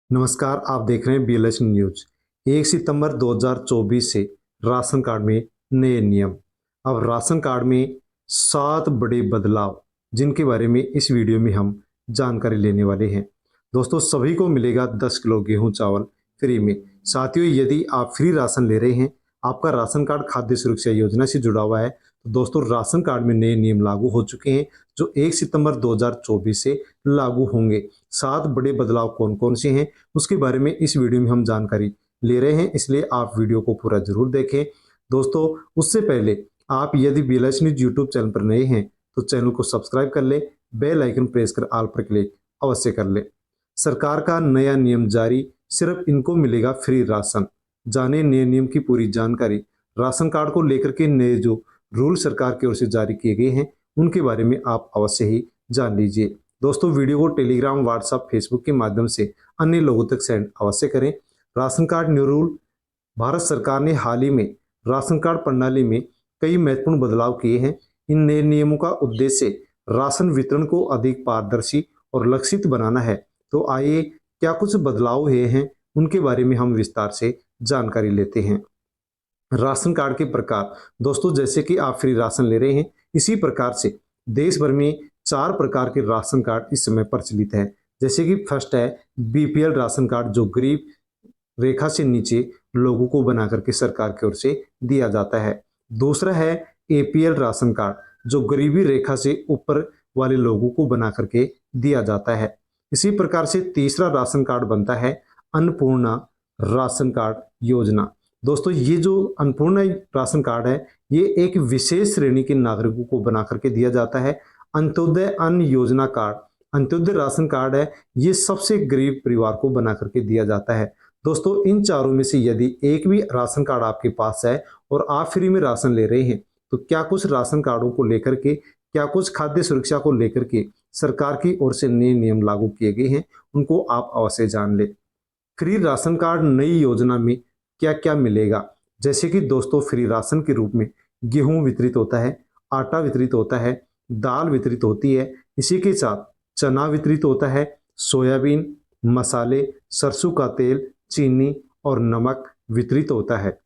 नमस्कार, आप देख रहे हैं BLH न्यूज। 1 सितंबर 2024 से राशन कार्ड में नए नियम। अब राशन कार्ड में 7 बड़े बदलाव, जिनके बारे में इस वीडियो में हम जानकारी लेने वाले हैं। दोस्तों, सभी को मिलेगा 10 किलो गेहूं चावल फ्री में। साथियों, यदि आप फ्री राशन ले रहे हैं, आपका राशन कार्ड खाद्य सुरक्षा योजना से जुड़ा हुआ है, तो दोस्तों राशन कार्ड में नए नियम लागू हो चुके हैं, जो 1 सितंबर 2024 से लागू होंगे। 7 बड़े बदलाव कौन कौन से हैं, उसके बारे में इस वीडियो में हम जानकारी ले रहे हैं, इसलिए आप वीडियो को पूरा जरूर देखें। दोस्तों, उससे पहले आप यदि BLH न्यूज यूट्यूब चैनल पर नए हैं तो चैनल को सब्सक्राइब कर ले, बेल आइकन प्रेस कर ऑल पर क्लिक अवश्य कर ले। सरकार का नया नियम जारी, सिर्फ इनको मिलेगा फ्री राशन। जाने नए नियम की पूरी जानकारी। राशन कार्ड को लेकर के नए जो रूल सरकार की ओर से जारी किए गए हैं, उनके बारे में आप अवश्य ही जान लीजिए। दोस्तों, वीडियो को टेलीग्राम, व्हाट्सएप, फेसबुक के माध्यम से अन्य लोगों तक सेंड अवश्य करें। Ration card new rule. Bharat सरकार ने हाल ही में राशन कार्ड प्रणाली में कई महत्वपूर्ण बदलाव किए हैं। इन नए नियमों का उद्देश्य राशन वितरण को अधिक पारदर्शी और लक्षित बनाना है। तो आइए, क्या कुछ बदलाव हुए हैं, उनके बारे में हम विस्तार से जानकारी लेते हैं। राशन कार्ड के प्रकार। दोस्तों, जैसे कि आप फ्री राशन ले रहे हैं, इसी प्रकार से देश भर में 4 प्रकार के राशन कार्ड इस समय प्रचलित है। जैसे कि फर्स्ट है BPL राशन कार्ड, जो गरीब रेखा से नीचे लोगों को बना करके सरकार की ओर से दिया जाता है। दूसरा है APL राशन कार्ड, जो गरीबी रेखा से ऊपर वाले लोगों को बना करके दिया जाता है। इसी प्रकार से तीसरा राशन कार्ड बनता है अन्नपूर्णा राशन कार्ड योजना। दोस्तों, ये जो अन्नपूर्णा राशन कार्ड है, ये एक विशेष श्रेणी के नागरिकों को बना करके दिया जाता है। अंत्योदय अन्न योजना कार्ड, अंत्योदय राशन कार्ड है, ये सबसे गरीब परिवार को बना करके दिया जाता है। दोस्तों, इन चारों में से यदि एक भी राशन कार्ड आपके पास है और आप फ्री में राशन ले रहे हैं, तो क्या कुछ राशन कार्डों को लेकर के, क्या कुछ खाद्य सुरक्षा को लेकर के सरकार की ओर से नए नियम लागू किए गए हैं, उनको आप अवश्य जान ले। फ्री राशन कार्ड नई योजना में क्या क्या मिलेगा। जैसे कि दोस्तों, फ्री राशन के रूप में गेहूं वितरित होता है, आटा वितरित होता है, दाल वितरित होती है, इसी के साथ चना वितरित होता है, सोयाबीन, मसाले, सरसों का तेल, चीनी और नमक वितरित होता है।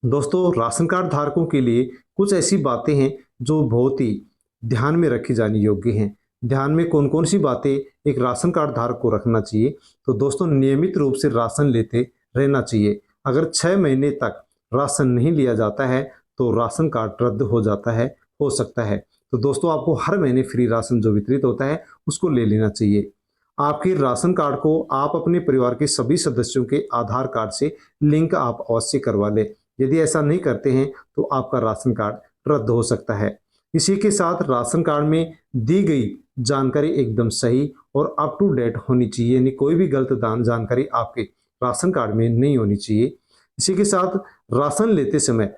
दोस्तों, राशन कार्ड धारकों के लिए कुछ ऐसी बातें हैं जो बहुत ही ध्यान में रखी जाने योग्य हैं। ध्यान में कौन कौन सी बातें एक राशन कार्ड धारक को रखना चाहिए? तो दोस्तों, नियमित रूप से राशन लेते रहना चाहिए। अगर 6 महीने तक राशन नहीं लिया जाता है तो राशन कार्ड रद्द हो जाता है, हो सकता है। तो दोस्तों, आपको हर महीने फ्री राशन जो वितरित होता है, उसको ले लेना चाहिए। आपके राशन कार्ड को आप अपने परिवार के सभी सदस्यों के आधार कार्ड से लिंक आप अवश्य करवा लें। यदि ऐसा नहीं करते हैं तो आपका राशन कार्ड रद्द हो सकता है। इसी के साथ राशन कार्ड में दी गई जानकारी एकदम सही और अप टू डेट होनी चाहिए, यानी कोई भी गलत जानकारी आपके राशन कार्ड में नहीं होनी चाहिए। इसी के साथ राशन लेते समय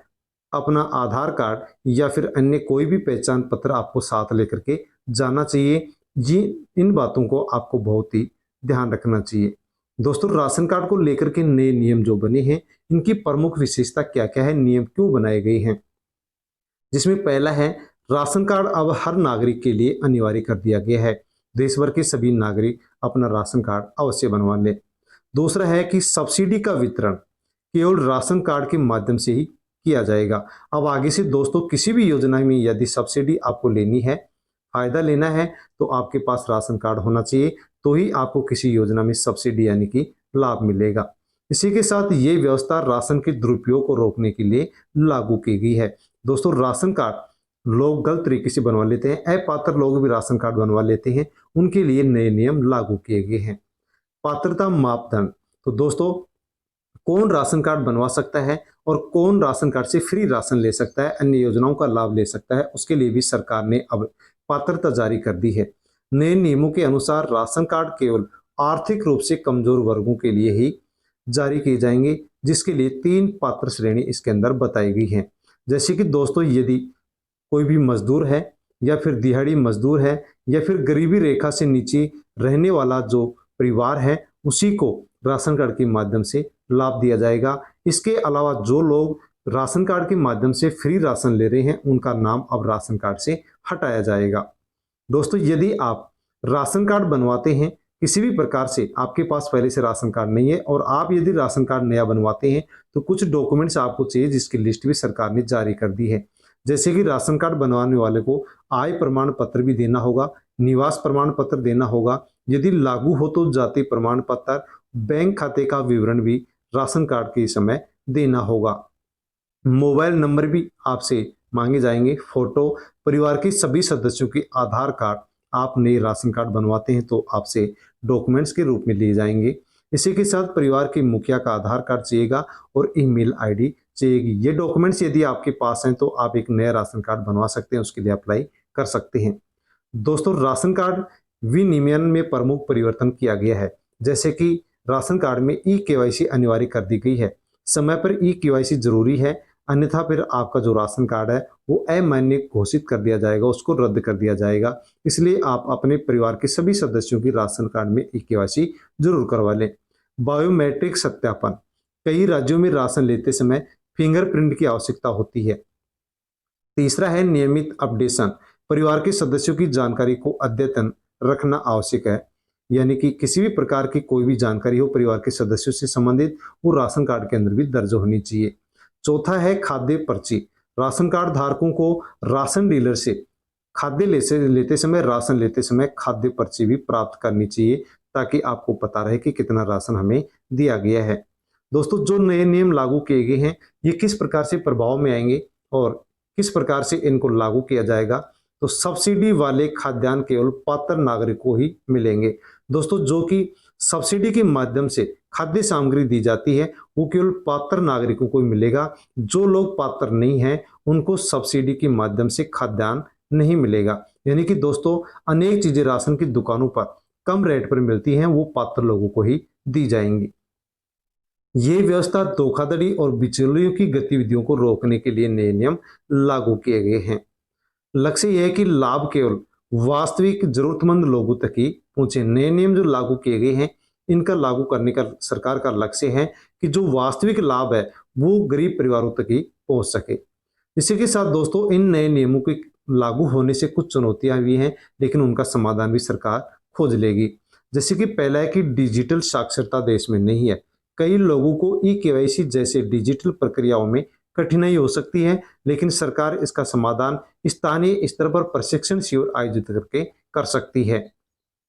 अपना आधार कार्ड या फिर अन्य कोई भी पहचान पत्र आपको साथ लेकर के जाना चाहिए। ये इन बातों को आपको बहुत ही ध्यान रखना चाहिए। दोस्तों, राशन कार्ड को लेकर के नए नियम जो बने हैं, इनकी प्रमुख विशेषता क्या क्या है, नियम क्यों बनाए गए हैं? जिसमें पहला है, राशन कार्ड अब हर नागरिक के लिए अनिवार्य कर दिया गया है। देश भर के सभी नागरिक अपना राशन कार्ड अवश्य बनवा लें। दूसरा है कि सब्सिडी का वितरण केवल राशन कार्ड के माध्यम से ही किया जाएगा। अब आगे से दोस्तों, किसी भी योजना में यदि सब्सिडी आपको लेनी है, फायदा लेना है, तो आपके पास राशन कार्ड होना चाहिए, तो ही आपको किसी योजना में सब्सिडी यानी कि लाभ मिलेगा। इसी के साथ ये व्यवस्था राशन के दुरुपयोग को रोकने के लिए लागू की गई है। दोस्तों, राशन कार्ड लोग गलत तरीके से बनवा लेते हैं, अपात्र लोग भी राशन कार्ड बनवा लेते हैं, उनके लिए नए नियम लागू किए गए हैं। पात्रता मापदंड। तो दोस्तों, कौन राशन कार्ड बनवा सकता है और कौन राशन कार्ड से फ्री राशन ले सकता है, अन्य योजनाओं का लाभ ले सकता है, उसके लिए भी सरकार ने अब पात्रता जारी कर दी है। नए नियमों के अनुसार राशन कार्ड केवल आर्थिक रूप से कमजोर वर्गों के लिए ही जारी किए जाएंगे, जिसके लिए 3 पात्र श्रेणी इसके अंदर बताई गई है। जैसे कि दोस्तों, यदि कोई भी मजदूर है या फिर दिहाड़ी मजदूर है या फिर गरीबी रेखा से नीचे रहने वाला जो परिवार है, उसी को राशन कार्ड के माध्यम से लाभ दिया जाएगा। इसके अलावा जो लोग राशन कार्ड के माध्यम से फ्री राशन ले रहे हैं, उनका नाम अब राशन कार्ड से हटाया जाएगा। दोस्तों, यदि आप राशन कार्ड बनवाते हैं किसी भी प्रकार से आपके पास पहले से राशन कार्ड नहीं है और आप यदि राशन कार्ड नया बनवाते हैं तो कुछ डॉक्यूमेंट्स आपको चाहिए, जिसकी लिस्ट भी सरकार ने जारी कर दी है। जैसे कि राशन कार्ड बनवाने वाले को आय प्रमाण पत्र भी देना होगा, निवास प्रमाण पत्र देना होगा, यदि लागू हो तो जाति प्रमाण पत्र, बैंक खाते का विवरण भी राशन कार्ड के समय देना होगा। मोबाइल नंबर भी आपसे मांगे जाएंगे, फोटो, परिवार के सभी सदस्यों की आधार कार्ड, आप नए राशन कार्ड बनवाते हैं तो आपसे डॉक्यूमेंट्स के रूप में लिए जाएंगे। इसी के साथ परिवार के मुखिया का आधार कार्ड चाहिएगा और ईमेल आईडी चाहिएगी। ये डॉक्यूमेंट्स यदि आपके पास हैं तो आप एक नया राशन कार्ड बनवा सकते हैं, उसके लिए अप्लाई कर सकते हैं। दोस्तों, राशन कार्ड विनियमन में प्रमुख परिवर्तन किया गया है, जैसे कि राशन कार्ड में ई केवाईसी अनिवार्य कर दी गई है। समय पर ई केवाईसी जरूरी है, अन्यथा फिर आपका जो राशन कार्ड है वो अमान्य घोषित कर दिया जाएगा, उसको रद्द कर दिया जाएगा। इसलिए आप अपने परिवार के सभी सदस्यों की राशन कार्ड में ई केवाईसी जरूर करवा लें। बायोमेट्रिक सत्यापन, कई राज्यों में राशन लेते समय फिंगरप्रिंट की आवश्यकता होती है। तीसरा है नियमित अपडेशन, परिवार के सदस्यों की जानकारी को अद्यतन रखना आवश्यक है, यानी कि किसी भी प्रकार की कोई भी जानकारी हो परिवार के सदस्यों से संबंधित, वो राशन कार्ड के अंदर भी दर्ज होनी चाहिए। चौथा है खाद्य पर्ची, राशन कार्ड धारकों को राशन डीलर से खाद्य लेते समय, राशन लेते समय खाद्य पर्ची भी प्राप्त करनी चाहिए, ताकि आपको पता रहे कि कितना राशन हमें दिया गया है। दोस्तों, जो नए नियम लागू किए गए हैं ये किस प्रकार से प्रभाव में आएंगे और किस प्रकार से इनको लागू किया जाएगा, तो सब्सिडी वाले खाद्यान्न केवल पात्र नागरिकों ही मिलेंगे। दोस्तों, जो कि सब्सिडी के माध्यम से खाद्य सामग्री दी जाती है वो केवल पात्र नागरिकों को ही मिलेगा। जो लोग पात्र नहीं हैं उनको सब्सिडी के माध्यम से खाद्यान्न नहीं मिलेगा। यानी कि दोस्तों, अनेक चीजें राशन की दुकानों पर कम रेट पर मिलती हैं, वो पात्र लोगों को ही दी जाएंगी। ये व्यवस्था धोखाधड़ी और बिचौलियों की गतिविधियों को रोकने के लिए नए नियम लागू किए गए हैं। लक्ष्य यह है कि लाभ केवल वास्तविक जरूरतमंद लोगों तक ही पहुंचे। नए नियम जो लागू किए गए हैं इनका लागू करने का सरकार का लक्ष्य है कि जो वास्तविक लाभ है वो गरीब परिवारों तक ही पहुंच सके। इसी के साथ दोस्तों, इन नए नियमों के लागू होने से कुछ चुनौतियां भी हैं, लेकिन उनका समाधान भी सरकार खोज लेगी। जैसे कि पहला है कि डिजिटल साक्षरता देश में नहीं है। कई लोगों को ई केवाईसी जैसे डिजिटल प्रक्रियाओं में कठिनाई हो सकती है, लेकिन सरकार इसका समाधान स्थानीय स्तर पर प्रशिक्षण शिविर आयोजित करके कर सकती है।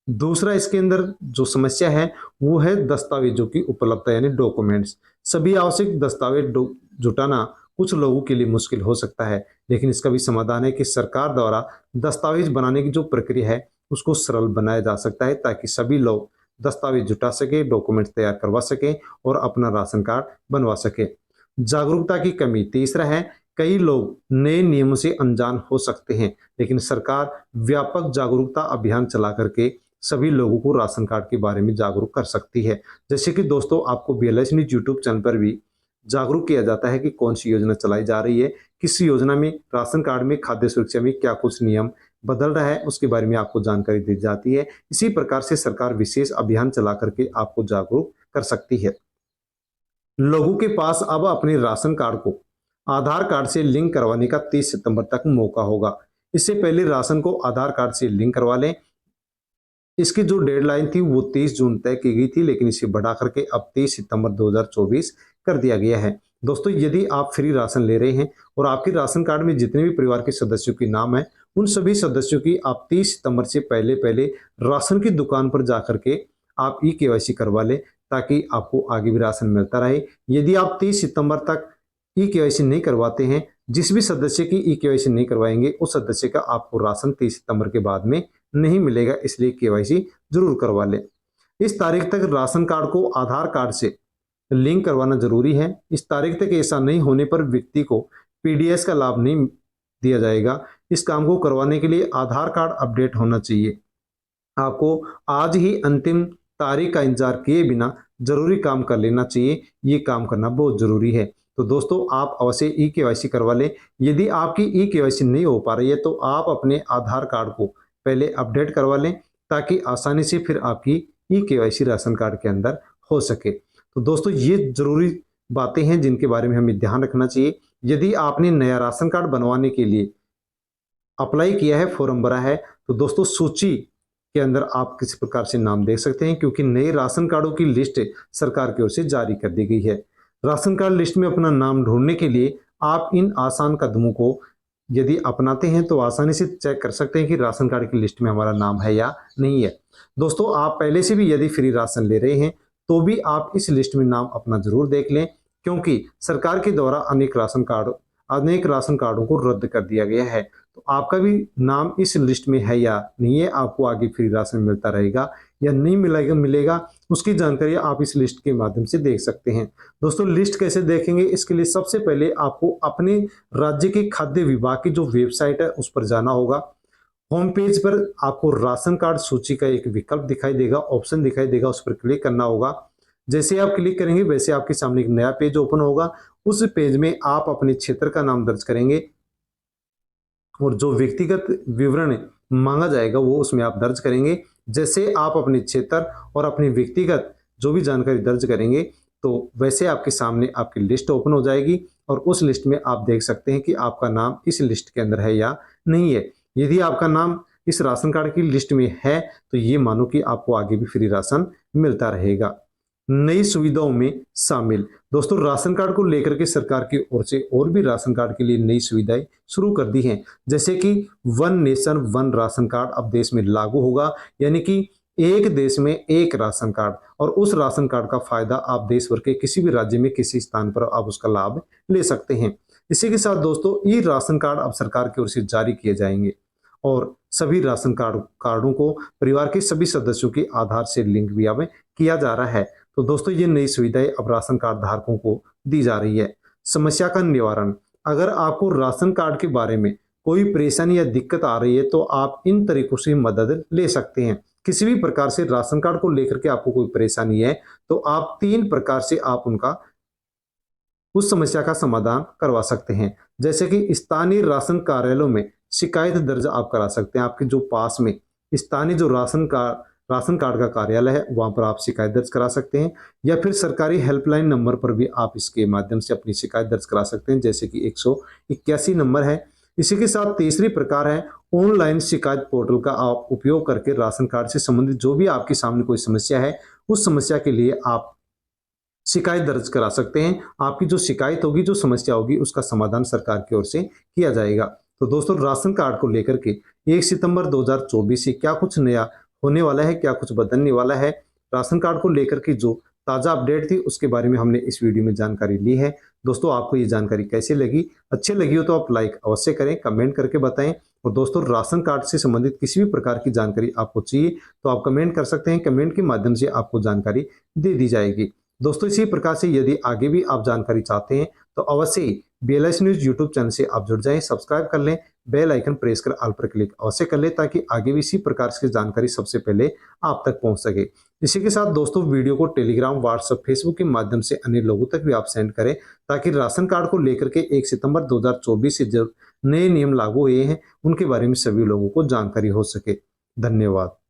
दूसरा, इसके अंदर जो समस्या है वो है दस्तावेजों की उपलब्धता, यानी डॉक्यूमेंट्स। सभी आवश्यक दस्तावेज जुटाना कुछ लोगों के लिए मुश्किल हो सकता है, लेकिन इसका भी समाधान है कि सरकार द्वारा दस्तावेज बनाने की जो प्रक्रिया है उसको सरल बनाया जा सकता है, ताकि सभी लोग दस्तावेज जुटा सके, डॉक्यूमेंट्स तैयार करवा सके और अपना राशन कार्ड बनवा सके। जागरूकता की कमी तीसरा है, कई लोग नए नियमों से अनजान हो सकते हैं, लेकिन सरकार व्यापक जागरूकता अभियान चला करके सभी लोगों को राशन कार्ड के बारे में जागरूक कर सकती है। जैसे कि दोस्तों, आपको BLS न्यूज यूट्यूब चैनल पर भी जागरूक किया जाता है कि कौन सी योजना चलाई जा रही है, किस योजना में राशन कार्ड में खाद्य सुरक्षा में क्या कुछ नियम बदल रहा है, उसके बारे में आपको जानकारी दी जाती है। इसी प्रकार से सरकार विशेष अभियान चला करके आपको जागरूक कर सकती है। लोगों के पास अब अपने राशन कार्ड को आधार कार्ड से लिंक करवाने का 30 सितंबर तक मौका होगा। इससे पहले राशन को आधार कार्ड से लिंक करवा लें। इसकी जो डेडलाइन थी वो 30 जून तय की गई थी, लेकिन इसे बढ़ा करके अब 30 सितंबर 2024 कर दिया गया है। दोस्तों, यदि आप फ्री राशन ले रहे हैं और आपके राशन कार्ड में जितने भी परिवार के सदस्यों के नाम है, उन सभी सदस्यों की आप 30 सितंबर से पहले पहले राशन की दुकान पर जाकर के आप ई केवाईसी करवा लें, ताकि आपको आगे भी राशन मिलता रहे। यदि आप 30 सितंबर तक ई केवाईसी नहीं करवाते हैं, जिस भी सदस्य की ई केवाईसी नहीं करवाएंगे उस सदस्य का आपको राशन 30 सितंबर के बाद में नहीं मिलेगा, इसलिए केवाईसी जरूर करवा लें। इस तारीख तक राशन कार्ड को आधार कार्ड से लिंक करवाना जरूरी है। इस तारीख तक ऐसा नहीं होने पर व्यक्ति को पीडीएस का लाभ नहीं दिया जाएगा। इस काम को करवाने के लिए आधार कार्ड अपडेट होना चाहिए। आपको आज ही अंतिम तारीख का इंतजार किए बिना जरूरी काम कर लेना चाहिए, ये काम करना बहुत जरूरी है। तो दोस्तों, आप अवश्य ई केवाईसी करवा लें। यदि आपकी ई केवाईसी नहीं हो पा रही है तो आप अपने आधार कार्ड को पहले अपडेट करवा लें, ताकि आसानी से फिर आपकी ई केवाईसी राशन कार्ड के अंदर हो सके। तो दोस्तों, ये जरूरी बातें हैं जिनके बारे में हमें ध्यान रखना चाहिए। यदि आपने नया राशन कार्ड बनवाने के लिए अप्लाई किया है, फॉर्म भरा है, तो दोस्तों सूची के अंदर आप किसी प्रकार से नाम देख सकते हैं, क्योंकि नए राशन कार्डों की लिस्ट सरकार की ओर से जारी कर दी गई है। राशन कार्ड लिस्ट में अपना नाम ढूंढने के लिए आप इन आसान कदमों को यदि अपनाते हैं तो आसानी से चेक कर सकते हैं कि राशन कार्ड की लिस्ट में हमारा नाम है या नहीं है। दोस्तों, आप पहले से भी यदि फ्री राशन ले रहे हैं तो भी आप इस लिस्ट में नाम अपना जरूर देख लें, क्योंकि सरकार के द्वारा अनेक राशन कार्डों को रद्द कर दिया गया है। तो आपका भी नाम इस लिस्ट में है या नहीं है, आपको आगे फ्री राशन मिलता रहेगा या नहीं मिलेगा, उसकी जानकारी आप इस लिस्ट के माध्यम से देख सकते हैं। दोस्तों, लिस्ट कैसे देखेंगे, इसके लिए सबसे पहले आपको अपने राज्य के खाद्य विभाग की जो वेबसाइट है उस पर जाना होगा। होम पेज पर आपको राशन कार्ड सूची का एक विकल्प दिखाई देगा, ऑप्शन दिखाई देगा, उस पर क्लिक करना होगा। जैसे आप क्लिक करेंगे वैसे आपके सामने एक नया पेज ओपन होगा। उस पेज में आप अपने क्षेत्र का नाम दर्ज करेंगे और जो व्यक्तिगत विवरण मांगा जाएगा वो उसमें आप दर्ज करेंगे। जैसे आप अपने क्षेत्र और अपनी व्यक्तिगत जो भी जानकारी दर्ज करेंगे तो वैसे आपके सामने आपकी लिस्ट ओपन हो जाएगी और उस लिस्ट में आप देख सकते हैं कि आपका नाम इस लिस्ट के अंदर है या नहीं है। यदि आपका नाम इस राशन कार्ड की लिस्ट में है तो ये मानो कि आपको आगे भी फ्री राशन मिलता रहेगा। नई सुविधाओं में शामिल। दोस्तों, राशन कार्ड को लेकर के सरकार की ओर से और भी राशन कार्ड के लिए नई सुविधाएं शुरू कर दी हैं, जैसे कि one nation one ration card अब देश में लागू होगा, यानी कि एक देश में एक राशन कार्ड, और उस राशन कार्ड का फायदा आप देश भर के किसी भी राज्य में किसी स्थान पर आप उसका लाभ ले सकते हैं। इसी के साथ दोस्तों, ई राशन कार्ड अब सरकार की ओर से जारी किए जाएंगे और सभी राशन कार्डों को परिवार के सभी सदस्यों के आधार से लिंक भी अब किया जा रहा है। तो दोस्तों, ये नई सुविधाएं अब राशन कार्ड धारकों को दी जा रही है। समस्या का निवारण। अगर आपको राशन कार्ड के बारे में कोई परेशानी या दिक्कत आ रही है तो आप इन तरीकों से मदद ले सकते हैं। किसी भी प्रकार से राशन कार्ड को लेकर के आपको कोई परेशानी है तो आप 3 प्रकार से आप उस समस्या का समाधान करवा सकते हैं। जैसे कि स्थानीय राशन कार्यालयों में शिकायत दर्ज आप करा सकते हैं। आपके जो पास में स्थानीय जो राशन कार्ड का कार्यालय है वहां पर आप शिकायत दर्ज करा सकते हैं, या फिर सरकारी हेल्पलाइन नंबर पर भी आप इसके माध्यम से अपनी शिकायत दर्ज करा सकते हैं, जैसे कि 181 नंबर है। इसी के साथ तीसरी प्रकार है ऑनलाइन शिकायत पोर्टल का आप उपयोग करके राशन कार्ड से संबंधित जो भी आपके सामने कोई समस्या है उस समस्या के लिए आप शिकायत दर्ज करा सकते हैं। आपकी जो शिकायत होगी, जो समस्या होगी, उसका समाधान सरकार की ओर से किया जाएगा। तो दोस्तों, राशन कार्ड को लेकर के 1 सितंबर 2024 से क्या कुछ नया होने वाला है, क्या कुछ बदलने वाला है, राशन कार्ड को लेकर के जो ताज़ा अपडेट थी उसके बारे में हमने इस वीडियो में जानकारी ली है। दोस्तों, आपको ये जानकारी कैसी लगी? अच्छी लगी हो तो आप लाइक अवश्य करें, कमेंट करके बताएं। और दोस्तों, राशन कार्ड से संबंधित किसी भी प्रकार की जानकारी आपको चाहिए तो आप कमेंट कर सकते हैं। कमेंट के माध्यम से आपको जानकारी दे दी जाएगी। दोस्तों, इसी प्रकार से यदि आगे भी आप जानकारी चाहते हैं तो अवश्य ही BLS न्यूज यूट्यूब चैनल से आप जुड़ जाएं, सब्सक्राइब कर लें, बेल आइकन प्रेस कर ऑल पर क्लिक अवश्य कर लें, ताकि आगे भी इसी प्रकार की जानकारी सबसे पहले आप तक पहुंच सके। इसी के साथ दोस्तों, वीडियो को टेलीग्राम, व्हाट्सएप, फेसबुक के माध्यम से अन्य लोगों तक भी आप सेंड करें, ताकि राशन कार्ड को लेकर के 1 सितंबर 2024 से जो नए नियम लागू हुए हैं उनके बारे में सभी लोगों को जानकारी हो सके। धन्यवाद।